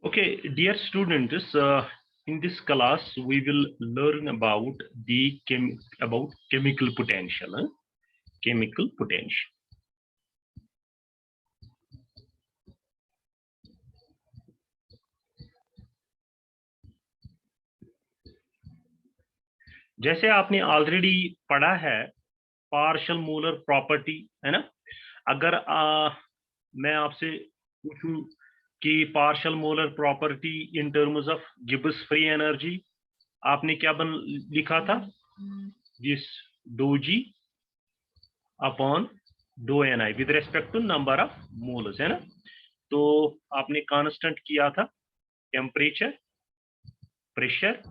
Okay, dear students, in this class we will learn about the chemical potential. Chemical potential. जैसे आपने already पढ़ा है partial molar property, है ना। अगर मैं आपसे पूछूं कि partial molar property in terms of Gibbs free energy, आपने क्या लिखा था? This do G upon do N I with respect to number of moles, है ना। तो आपने कांस्टेंट किया था temperature, pressure,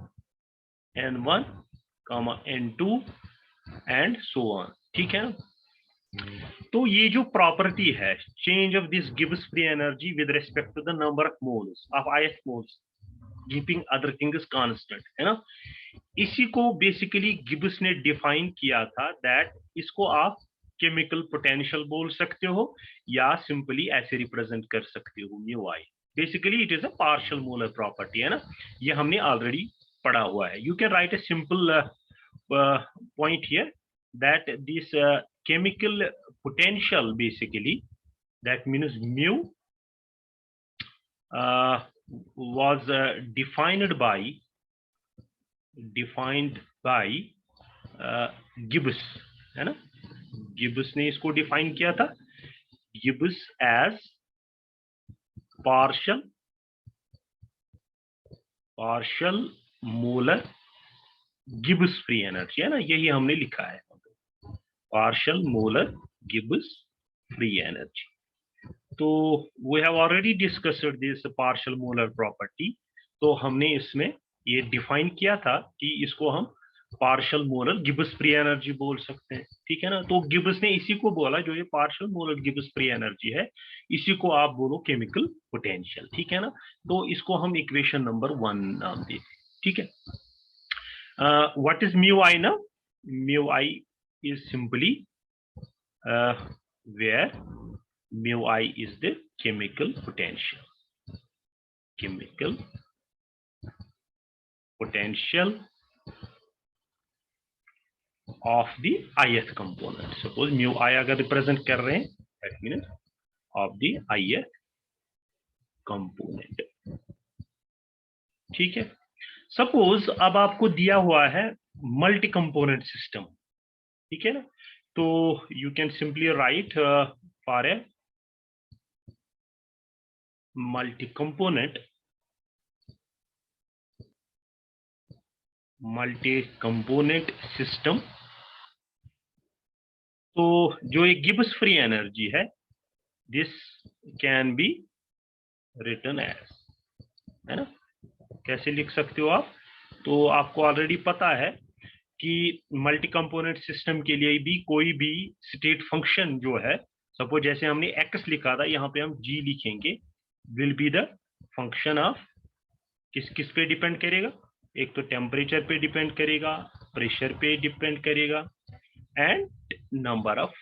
N1, N2 and so on, ठीक है। तो ये जो प्रॉपर्टी है change of this Gibbs free energy with respect to the number of moles of IF moles keeping other things constant, है ना। इसी को बेसिकली गिब्स ने डिफाइन किया था दैट इसको आप केमिकल पोटेंशियल बोल सकते हो या सिंपली ऐसे रिप्रेजेंट कर सकते हो mu I. Basically it is a partial molar property, है ना। ये हमने ऑलरेडी पढ़ा हुआ है। You can right a simple point here that this chemical potential basically that means mu was defined by Gibbs, है ना। गिब्स ने इसको डिफाइन किया था, Gibbs as partial molar Gibbs free energy, है ना। यही हमने लिखा है, partial molar Gibbs free energy. तो we have already discussed this partial molar property. तो हमने इसमें ये डिफाइन किया था कि इसको हम partial molar Gibbs free energy बोल सकते हैं, ठीक है ना। तो गिब्स ने इसी को बोला, जो ये partial molar Gibbs free energy है इसी को आप बोलो केमिकल पोटेंशियल, ठीक है ना। तो इसको हम इक्वेशन नंबर 1 नाम देते, ठीक है। व्हाट इज म्यू आई ना? Mu I is simply where mu I is the chemical potential of the ith component. Suppose mu I अगर रिप्रेजेंट कर रहे हैं that means of the ith component, ठीक है। सपोज अब आपको दिया हुआ है मल्टी कंपोनेंट सिस्टम, ठीक है ना। तो you can simply write for a multi component system. तो जो एक गिब्स फ्री एनर्जी है this can be written as, है ना। कैसे लिख सकते हो आप? तो आपको ऑलरेडी पता है कि मल्टी कंपोनेंट सिस्टम के लिए भी कोई भी स्टेट फंक्शन जो है, सपोज जैसे हमने x लिखा था, यहाँ पे हम g लिखेंगे, will be the function of किस पे डिपेंड करेगा? एक तो टेम्परेचर पे डिपेंड करेगा, प्रेशर पे डिपेंड करेगा and number of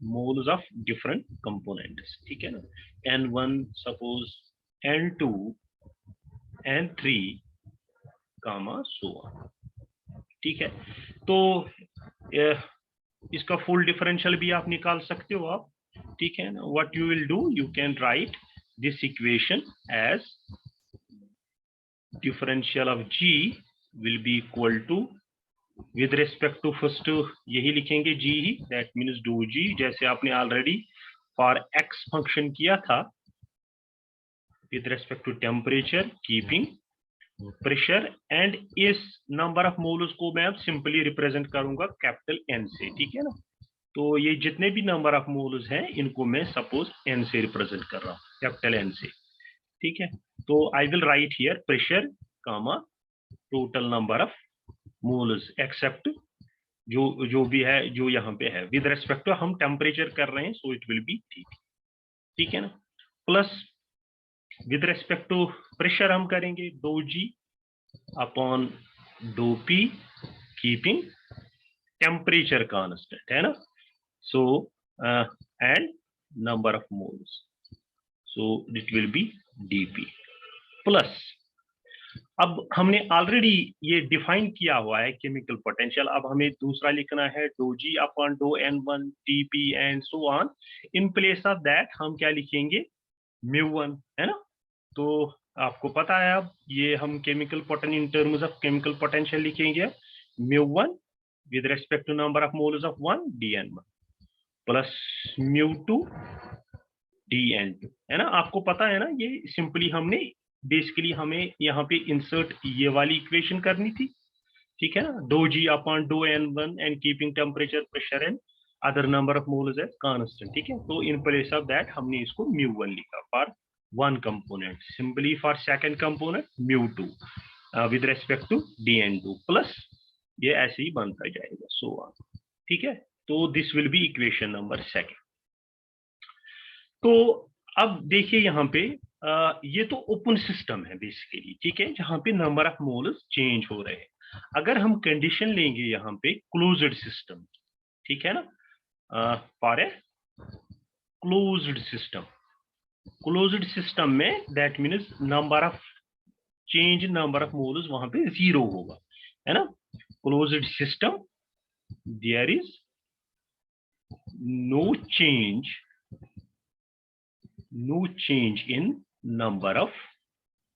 moles of different components, ठीक है ना। N1 suppose, N2, N3 comma so on, ठीक है। तो इसका फुल डिफरेंशियल भी आप निकाल सकते हो आप, ठीक है ना। What you will do, you can write this equation as differential of g will be equal to with respect to first यही लिखेंगे g ही, दैट मीन्स डू g, जैसे आपने ऑलरेडी फॉर x फंक्शन किया था with respect to temperature keeping pressure and इस number of moles को मैं अब सिंपली रिप्रेजेंट करूंगा कैपिटल N से, ठीक है ना। तो ये जितने भी नंबर ऑफ मोल्स हैं इनको मैं सपोज N से रिप्रेजेंट कर रहा हूँ, कैपिटल N से, ठीक है। तो I will write here pressure comma total number of moles except जो भी है जो यहाँ पे है विद रेस्पेक्ट टू हम टेम्परेचर कर रहे हैं, सो इट विल बी ठीक है ना। Plus with respect to pressure हम करेंगे do G upon do P keeping temperature constant, है ना। So and number of moles, so it will be dp, plus, अब हमने ऑलरेडी ये डिफाइन किया हुआ है केमिकल पोटेंशियल, अब हमें दूसरा लिखना है do G upon do n1 Tp and so on. In place of that हम क्या लिखेंगे, μ1, है ना। तो आपको पता है अब ये हम chemical potential in terms of chemical potential लिखेंगे μ1 with respect to number of moles of 1 dn1 plus μ2 dn2, है ना। आपको पता है ना, ये सिंपली हमने बेसिकली हमें यहाँ पे इंसर्ट ये वाली इक्वेशन करनी थी, ठीक है ना। Do G upon do n1 and keeping temperature pressure and other number of moles as constant, ठीक है। तो इन प्लेस ऑफ दैट हमने इसको μ1 लिखा for one component, simply for second component μ2 with respect to dn2 plus ये ऐसे ही बनता जाएगा सो ऑन, ठीक है। तो this will B equation number second. तो अब देखिए यहाँ पे ये तो ओपन सिस्टम है बेसिकली, ठीक है, जहाँ पे नंबर ऑफ मोल्स चेंज हो रहे हैं। अगर हम कंडीशन लेंगे यहाँ पे क्लोज्ड सिस्टम, ठीक है ना, for a closed system, closed system में that means number of change number of moles वहां पे 0 होगा, है ना। Closed system there is no change in number of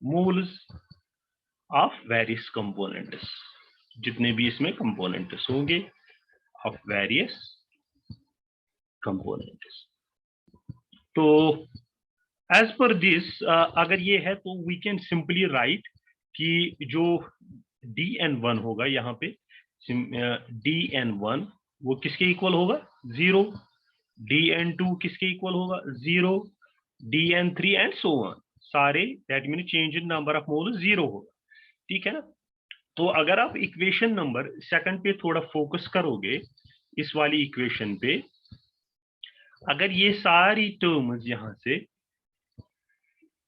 moles of various components, जितने भी इसमें components होंगे of various components। तो as per this अगर ये है तो we can simply write कि जो dn1 होगा यहाँ पे dn1 वो किसके इक्वल होगा 0, dn2 किसके इक्वल होगा 0, dn3 एंड सो ऑन, सारे that mean change in number of mole 0 होगा, ठीक है ना। तो अगर आप इक्वेशन नंबर सेकंड पे थोड़ा फोकस करोगे इस वाली इक्वेशन पे, अगर ये सारी टर्म्स यहां से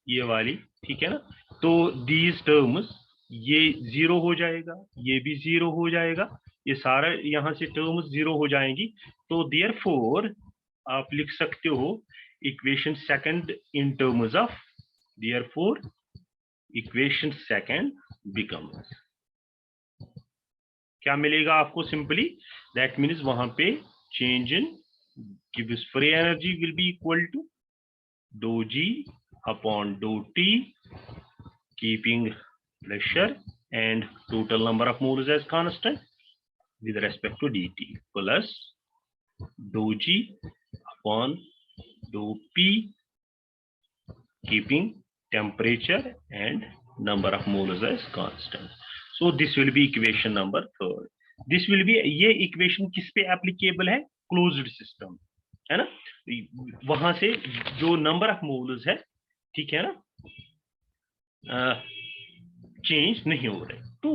ये वाली, ठीक है ना, तो दीज टर्म्स ये 0 हो जाएगा, ये भी 0 हो जाएगा, ये सारा यहां से टर्म्स 0 हो जाएंगी। तो देयरफॉर आप लिख सकते हो equation second in terms of, therefore equation second becomes, क्या मिलेगा आपको सिंपली, दैट मीन्स वहां पे change in Gibbs free energy will be equal to do G upon dou T keeping pressure and total number of moles as constant with respect to dt plus dou G upon dou P keeping temperature and number of moles as constant. So this will be equation number third. This will be, ये equation किस पे applicable है, closed system, है ना। वहां से जो number of moles है, ठीक है ना, चेंज नहीं हो रहे। तो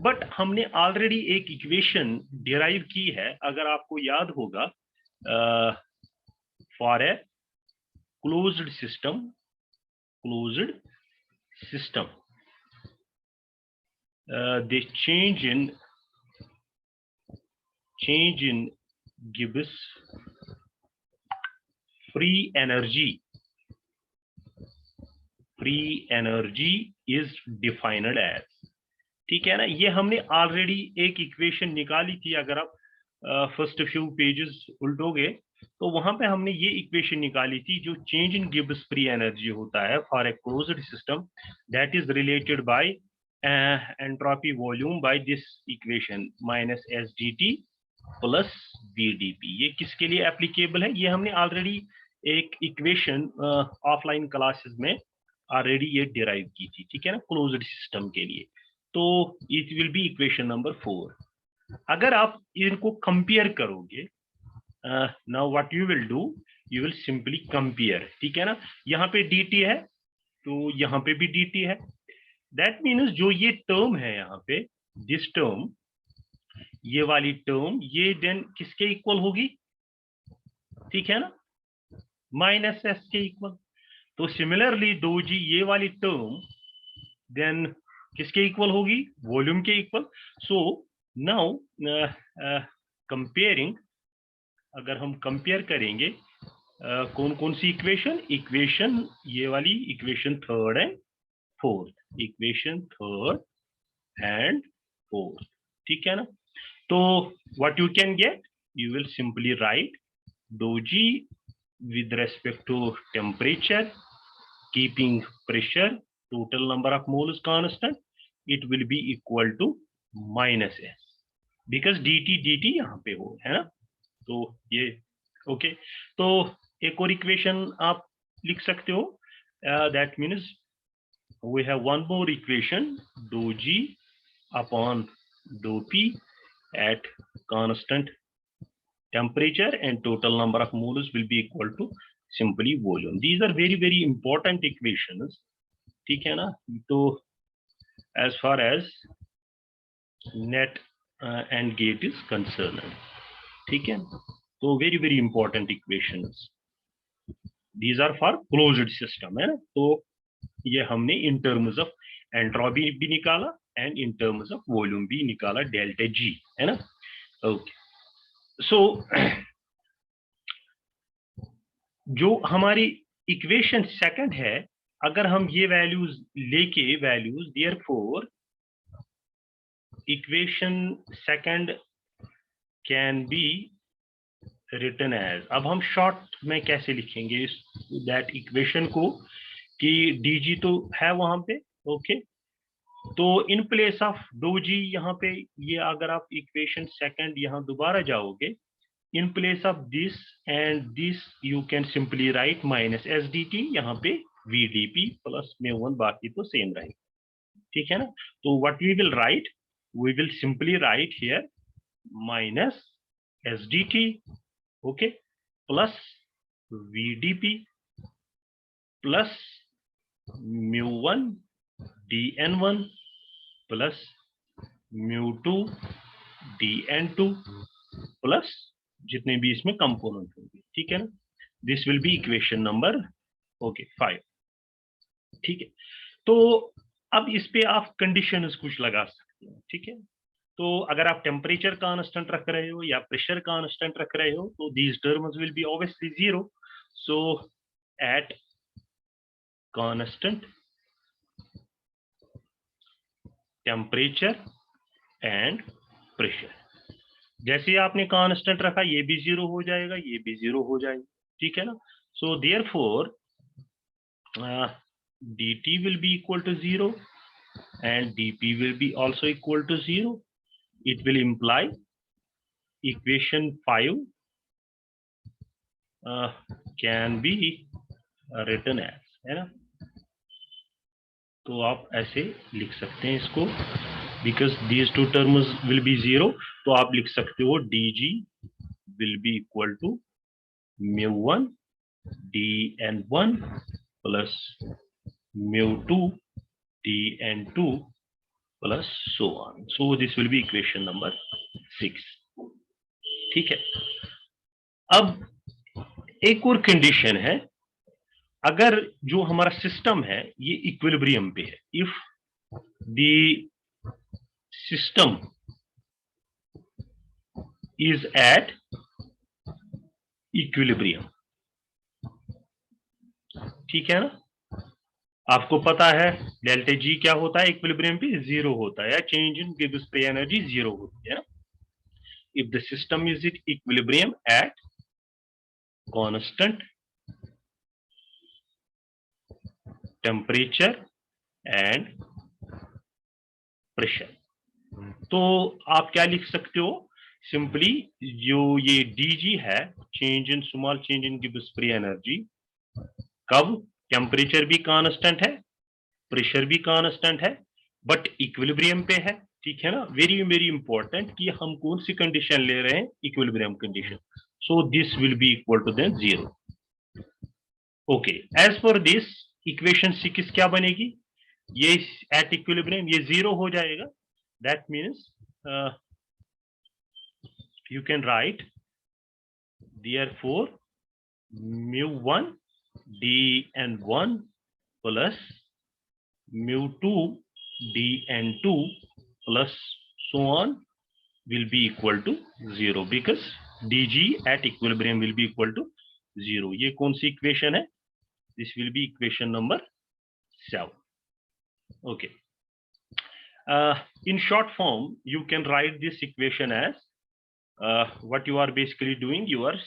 बट हमने ऑलरेडी एक इक्वेशन डिराइव की है, अगर आपको याद होगा, for a closed system the change in Gibbs free energy is defined as, ठीक है ना। ये हमने ऑलरेडी एक इक्वेशन निकाली थी, अगर आप फर्स्ट फ्यू पेजेस उल्टोगे तो वहां पे हमने ये इक्वेशन निकाली थी, जो change in Gibbs free energy होता है for a closed system that is related by entropy volume by this equation minus S D T plus BDP. ये किसके लिए एप्लीकेबल है, ये हमने ऑलरेडी एक इक्वेशन ऑफलाइन क्लासेस में ऑलरेडी ये डिराइव की थी, ठीक है ना, क्लोज्ड सिस्टम के लिए। तो it will B equation number 4। अगर आप इनको कंपेयर करोगे, now what you will do, you will simply compare, ठीक है ना। यहाँ पे dt है तो यहाँ पे भी dt है, दैट मीन्स जो ये टर्म है यहाँ पे, दिस टर्म, ये वाली टर्म, ये देन किसके इक्वल होगी, ठीक है ना, माइनस एस के इक्वल। तो सिमिलरली डो जी ये वाली टर्म देन किसके इक्वल होगी, वॉल्यूम के इक्वल। सो नाउ कंपेयरिंग, अगर हम कंपेयर करेंगे कौन कौन सी इक्वेशन, ये वाली इक्वेशन थर्ड है, fourth, equation third and fourth, ठीक है ना। तो what you can get, you will simply write dou G with respect to temperature, keeping pressure, total number of moles constant, it will be equal to minus S, because dt यहाँ पे हो, है ना। तो ये ओके, तो एक और इक्वेशन आप लिख सकते हो, that means we have one more equation, dou G upon dou P at constant temperature and total number of moles will be equal to simply volume. These are very very important equations, ठीक है ना। तो as far as net and gate is concerned, ठीक है, तो very very important equations, these are for closed system, है ना। तो ये हमने in terms of entropy भी निकाला and in terms of volume भी निकाला, डेल्टा G, है ना। ओके, सो जो हमारी इक्वेशन सेकंड है, अगर हम ये वैल्यूज लेके values, therefore equation second can be written as, अब हम शॉर्ट में कैसे लिखेंगे इस दैट इक्वेशन को, कि dg तो है वहां पे, ओके। तो इन प्लेस ऑफ dou G यहाँ पे, ये अगर आप इक्वेशन सेकंड यहाँ दोबारा जाओगे, in place of this and this you can simply write minus s dt, यहाँ पे v dp plus mu1, बाकी तो सेम रहेगा, ठीक है ना। तो what we will write, we will simply write here minus s dt, okay, plus v dp plus mu1 dn1 plus mu2 dn2 plus जितने भी इसमें कंपोनेंट होंगे, ठीक है ना। This will B equation number okay 5, ठीक है। तो अब इस पे आप कंडीशंस कुछ लगा सकते हैं, ठीक है। तो अगर आप टेम्परेचर कांस्टेंट रख रहे हो या प्रेशर कांस्टेंट रख रहे हो, तो these terms will be obviously zero. So at constant temperature and pressure, जैसे आपने कांस्टेंट रखा, ये भी जीरो हो जाएगा, ये भी जीरो हो जाएगा, ठीक है ना। So therefore dt will be equal to 0 and dp will be also equal to 0. It will imply equation 5 can be written as, है ना। तो आप ऐसे लिख सकते हैं इसको, because these two terms will be 0, तो आप लिख सकते हो dg will be equal to mu1 dn1 plus mu2 dn2 plus so on. So this will be equation number 6, ठीक है। अब एक और कंडीशन है, अगर जो हमारा सिस्टम है ये इक्विलिब्रियम पे है, if the system is at equilibrium, ठीक है ना। आपको पता है डेल्टा जी क्या होता है, इक्विलिब्रियम पे जीरो होता है, change in Gibbs free energy zero होती है ना। If the system is it equilibrium at constant temperature and pressure, तो आप क्या लिख सकते हो, सिंपली जो ये dg है, change in small change in Gibbs free energy, कब टेम्परेचर भी कांस्टेंट है, प्रेशर भी कांस्टेंट है, बट इक्विलिब्रियम पे है, ठीक है ना। वेरी वेरी इंपॉर्टेंट कि हम कौन सी कंडीशन ले रहे हैं, equilibrium condition. So this will be equal to then 0, okay. As for this equation 6 क्या बनेगी, ये एट इक्विलिब्रियम ये 0 हो जाएगा, that means you can write therefore mu1 dn1 plus mu2 dn2 plus so on will be equal to 0, because dg at equilibrium will be equal to 0. ये कौन सी equation है, this will be equation number 7, Okay. In short form, you can write this equation as what you are basically doing, you are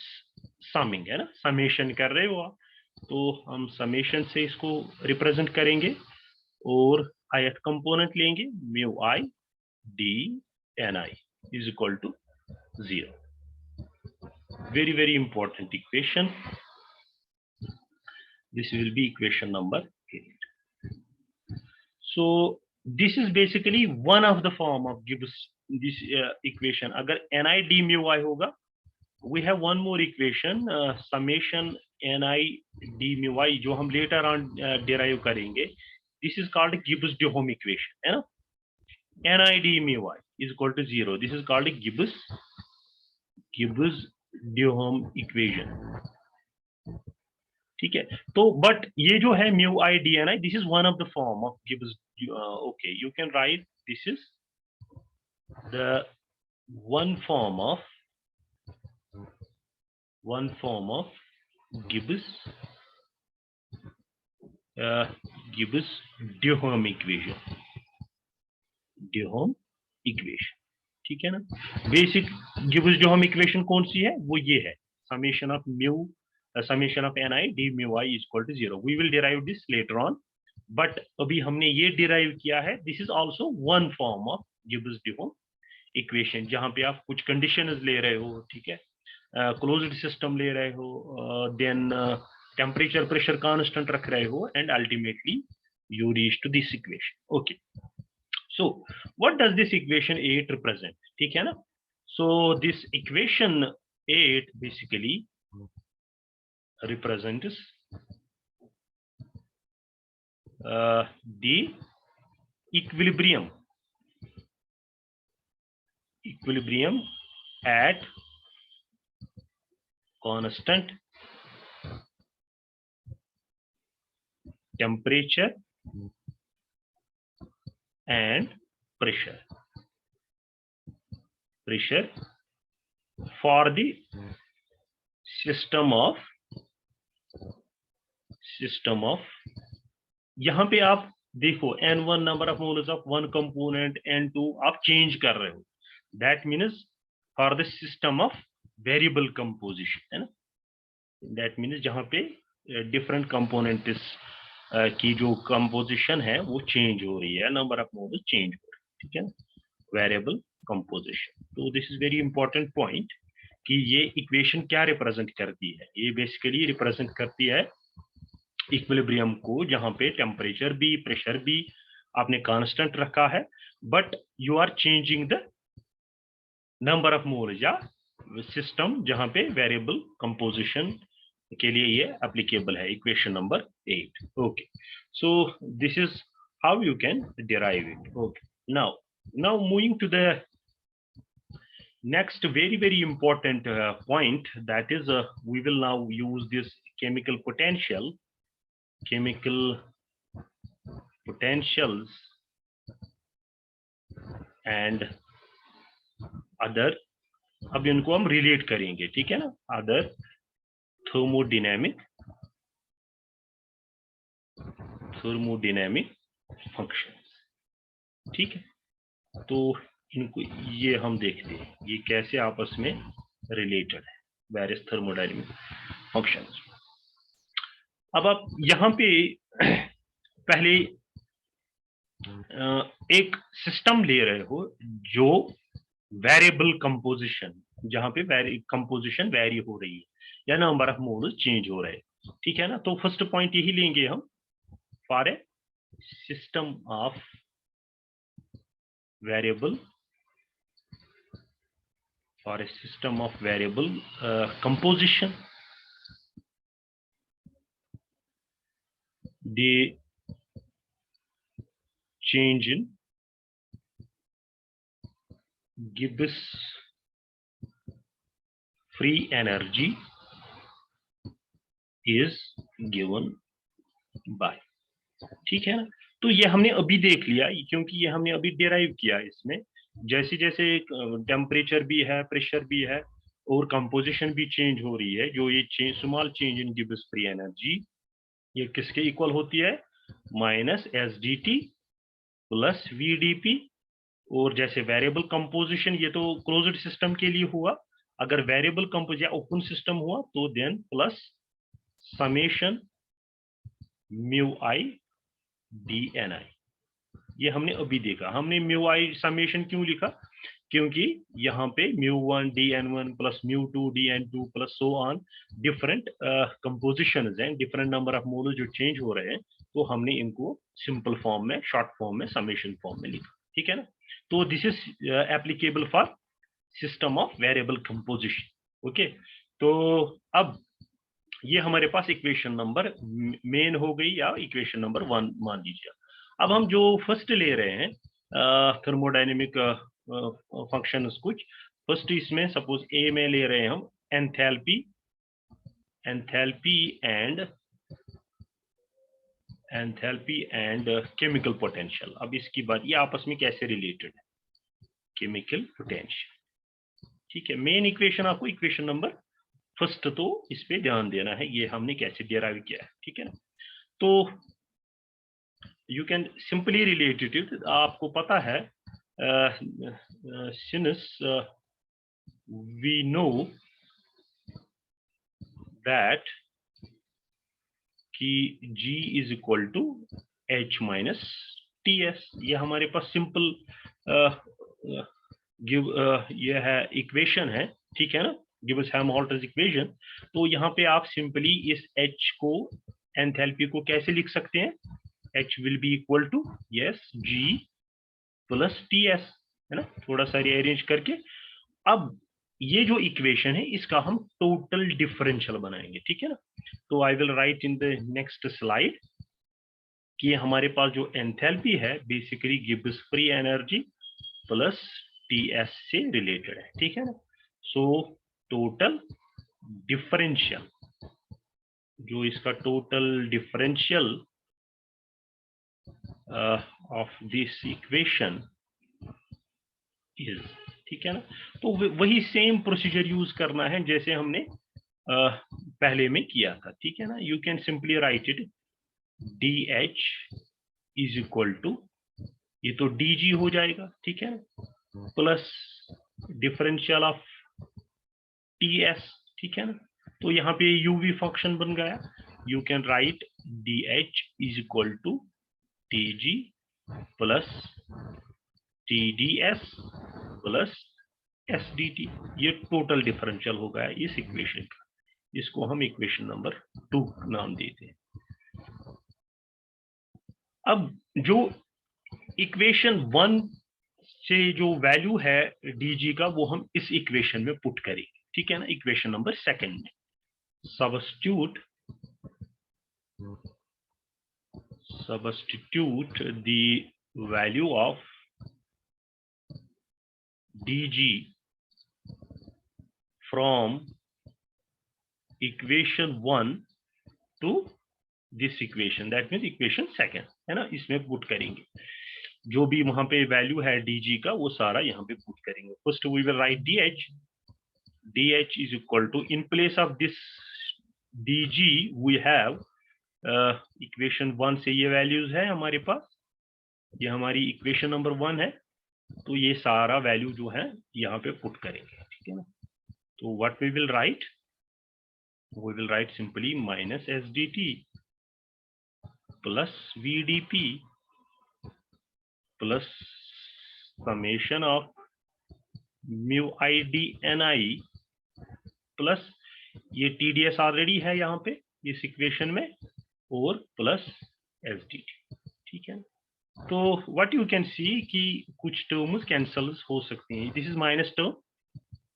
summing, है ना, summation कर रहे हो आप, तो हम summation से इसको represent करेंगे और ith component लेंगे, mu I d ni is equal to 0. Very important equation. This will be equation number 8. So this is basically one of the form of Gibbs this equation. अगर ni d mu I होगा, we have one more equation, summation ni d mu I, जो हम later on derive करेंगे. This is called Gibbs-Duhem equation, है ना? ni d mu I is equal to 0. This is called Gibbs-Duhem equation. ठीक है, तो but ये जो है mu I d ni, this is one of the form of Gibbs. Okay, you can write this is the one form of Gibbs-Duhem equation. Duhem equation, ठीक है ना? Basic Gibbs-Duhem equation कौन सी है? वो ये है, summation of ni d mu I is equal to 0. We will derive this later on, but अभी हमने ये derive किया है. This is also one form of Gibbs-Duhem equation, जहाँ पे आप कुछ conditions ले रहे हो, ठीक है, closed system ले रहे हो, then temperature pressure constant रख रहे हो, and ultimately you reach to this equation. Okay, so what does this equation 8 represent? ठीक है ना? So this equation 8 basically represents the equilibrium at constant temperature and pressure for the system of यहाँ पे आप देखो n1 number of moles of one component, n2 आप change कर रहे हो, that means for the system of variable composition, है ना? That means जहाँ पे different components की जो composition है वो change हो रही है, number of moles change हो रही है, ठीक है ना? Variable composition. तो this is very important point कि ये equation क्या represent करती है? ये basically represent करती है इक्विलिब्रियम को, जहां पे टेम्परेचर भी प्रेशर भी आपने कांस्टेंट रखा है, but you are changing the number of moles, या सिस्टम जहां पे वेरिएबल कंपोजिशन के लिए ये एप्लीकेबल है. Equation number 8. Okay, so this is how you can derive it. Okay, now moving to the next very important point, that is we will now use this chemical potentials and other, अब इनको हम relate करेंगे, ठीक है ना, other thermodynamic functions. ठीक है, तो इनको ये हम देखते हैं ये कैसे आपस में रिलेटेड है, वेरियस थर्मोडायनेमिक फंक्शंस. अब आप यहाँ पे पहले एक सिस्टम ले रहे हो जो वेरिएबल कंपोजिशन, जहां पे कंपोजिशन वेरी हो रही है या नंबर ऑफ मोल्स चेंज हो रहे हैं, ठीक है ना? तो फर्स्ट पॉइंट यही लेंगे हम, for a system of variable composition, the change in Gibbs free energy is given by. ठीक है ना? तो ये हमने अभी देख लिया, क्योंकि ये हमने अभी डिराइव किया. इसमें जैसे जैसे टेम्परेचर भी है, प्रेशर भी है और कंपोजिशन भी चेंज हो रही है, जो ये small change in Gibbs free energy ये किसके इक्वल होती है? Minus S D T plus VdP, और जैसे वेरिएबल कंपोजिशन ये तो क्लोज्ड सिस्टम के लिए हुआ, अगर वेरिएबल कंपोज या ओपन सिस्टम हुआ तो then plus summation mu i DNI। ये हमने अभी देखा। हमने म्यू आई समेशन क्यों लिखा, क्योंकि यहाँ पे μ1 DN1 plus μ2 DN2 plus so on different composition हैं, डिफरेंट नंबर ऑफ मोलर जो चेंज हो रहे हैं, तो हमने इनको सिंपल फॉर्म में, शॉर्ट फॉर्म में, समेशन फॉर्म में लिखा। ठीक है ना। तो this is applicable for system of variable composition. Okay, तो अब ये हमारे पास इक्वेशन नंबर मेन हो गई, या इक्वेशन नंबर 1 मान लीजिए। अब हम जो फर्स्ट ले रहे हैं थर्मोडायनेमिक फंक्शंस कुछ, फर्स्ट इसमें सपोज ए में ले रहे हैं हम एंथैल्पी एंड केमिकल पोटेंशियल। अब इसकी बात, ये आपस में कैसे रिलेटेड है, केमिकल पोटेंशियल। ठीक है, मेन इक्वेशन आपको इक्वेशन नंबर फर्स्ट तो इस पे ध्यान देना है, ये हमने कैसे डिराइव किया है। ठीक है ना। तो you can simply relate it, आपको पता है सिंस वी नो दैट कि G is equal to H minus TS, ये हमारे पास सिंपल ये है इक्वेशन है। ठीक है ना, गिब्स हेल्महोल्ट्ज इक्वेशन। तो यहाँ पे आप सिंपली इस H को, एंथैल्पी को कैसे लिख सकते हैं, H will be equal to yes G plus TS, है ना, थोड़ा सा रीअरेंज करके। अब ये जो इक्वेशन है इसका हम टोटल डिफरेंशियल बनाएंगे। ठीक है ना। तो I will right in the next slide कि हमारे पास जो एंथैल्पी है basically Gibbs free energy plus TS से रिलेटेड है। ठीक है ना। सो टोटल डिफरेंशियल, जो इसका total differential of this equation is, ठीक है ना। तो वही सेम प्रोसीजर यूज करना है जैसे हमने पहले में किया था। ठीक है ना। You can simply write it DH is equal to, ये तो DG हो जाएगा। ठीक है, प्लस डिफरेंशियल ऑफ TS। ठीक है ना। तो यहाँ पे UV फंक्शन बन गया। You can write DH is equal to TG plus TDS plus SDT। ये टोटल डिफरेंशियल हो गया इस इक्वेशन का। इसको हम इक्वेशन नंबर 2 नाम देते हैं। अब जो इक्वेशन 1 से जो वैल्यू है DG का, वो हम इस इक्वेशन में पुट करेंगे। ठीक है ना। इक्वेशन नंबर 2 में substitute the value of DG from equation 1 to this equation, that means equation 2, है ना। इसमें पुट करेंगे जो भी वहां पे वैल्यू है DG का, वो सारा यहाँ पे पुट करेंगे। First we will write DH is equal to, in place of this DG we have equation 1 से ये वैल्यूज है हमारे पास, ये हमारी इक्वेशन नंबर 1 है। तो ये सारा वैल्यू जो है यहाँ पे पुट करेंगे। ठीक है ना। तो what we will write simply minus SDT plus VdP plus summation of mu i DNI plus ये TDS ऑलरेडी है यहाँ पे इस इक्वेशन में, और प्लस SDT। ठीक है। तो व्हाट यू कैन सी कि कुछ टर्म्स कैंसल हो सकती हैं। This is minus term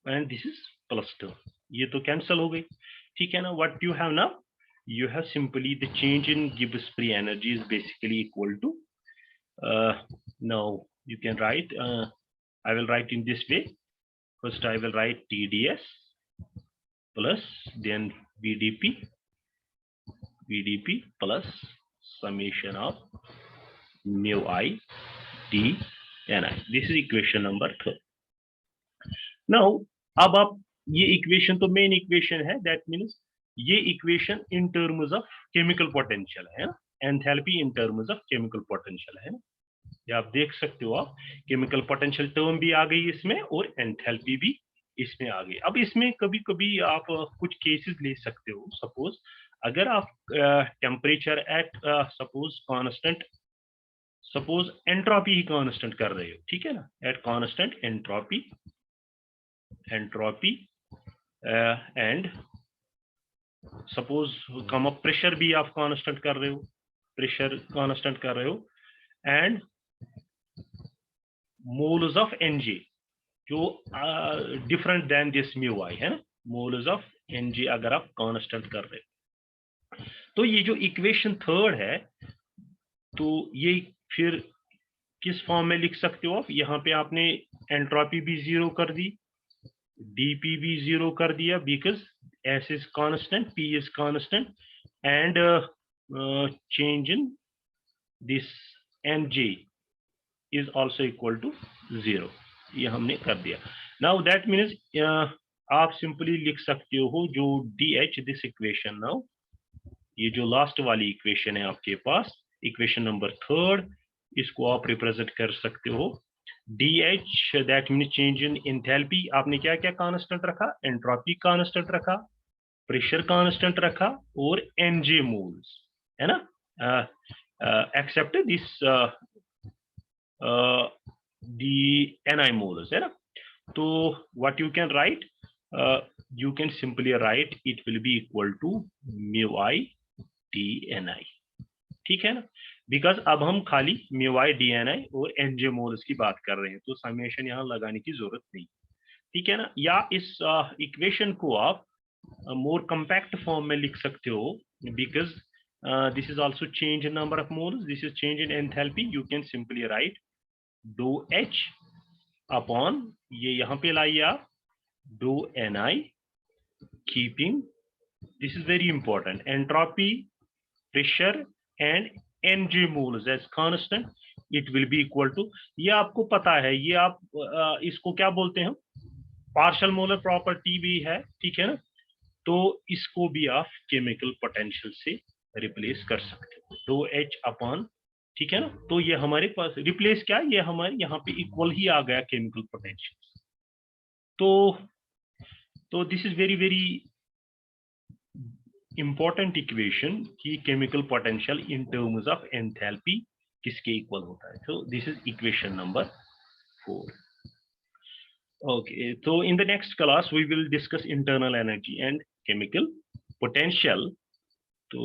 and this is plus term, ये तो कैंसल हो गई। ठीक है ना। What you have now, you have simply the change in Gibbs free energy is basically equal to now you can write I will write in this way. First I will write TDS plus then VdP plus summation of mu I DNI. This is equation number 3. now अब आप ये equation तो main equation है, that means ये equation in terms of chemical potential है ना, enthalpy in terms of chemical potential है ना। ये आप देख सकते हो, आप केमिकल पोटेंशियल टर्म भी आ गई इसमें और एंथैल्पी भी इसमें आ गई। अब इसमें कभी कभी आप कुछ केसेस ले सकते हो। सपोज अगर आप temperature at suppose constant, suppose entropy he constant कर रहे हो, ठीक है ना, at constant entropy and suppose come up pressure भी आप कांस्टेंट कर रहे हो, प्रेशर कांस्टेंट कर रहे हो, एंड मोल्स ऑफ Nj जो डिफरेंट देन दिस म्यू आई है ना, मोल्स ऑफ Nj अगर आप कांस्टेंट कर रहे हो, तो ये जो इक्वेशन थर्ड है, तो ये फिर किस फॉर्म में लिख सकते हो आप? यहाँ पे आपने एंट्रोपी भी जीरो कर दी, dp भी जीरो कर दिया, because s is constant, p is constant, and change in this Nj is also equal to 0, ये हमने कर दिया। नाउ दैट मीन्स आप सिंपली लिख सकते हो जो dh दिस इक्वेशन, नाउ ये जो लास्ट वाली इक्वेशन है आपके पास, इक्वेशन नंबर थर्ड, इसको आप रिप्रेजेंट कर सकते हो dh, that means change in enthalpy. आपने क्या क्या कांस्टेंट रखा? एंट्रोपी कांस्टेंट रखा, प्रेशर कांस्टेंट रखा और Nj मोल्स, है ना, except this the Ni moles, है ना। तो what you can write, you can simply write it will be equal to mu I dni, ठीक है ना, बिकॉज अब हम खाली mu I dni और Nj मोल्स की बात कर रहे हैं, तो समेशन यहाँ लगाने की जरूरत नहीं, ठीक है ना। या इस इक्वेशन को आप मोर कंपैक्ट फॉर्म में लिख सकते हो, because this is also change in number of moles, this is change in enthalpy. You can simply write dou H upon, ये यहाँ पे लाइए आप, dou Ni, keeping, this is very important, entropy, pressure and Nj moles as constant, it will be equal to, ये आपको पता है, ये आप इसको क्या बोलते हैं, पार्शियल मोलर प्रॉपर्टी भी है, ठीक है ना। तो इसको भी आप केमिकल पोटेंशियल से रिप्लेस कर सकते हो, dou H अपॉन, ठीक है ना। तो ये हमारे पास रिप्लेस क्या, ये हमारे यहाँ पे इक्वल ही आ गया केमिकल पोटेंशियल। तो this is very very important equation कि chemical potential in terms of enthalpy किसके इक्वल होता है। तो this is equation number 4। Okay, so in the next class we will discuss internal energy and chemical potential. तो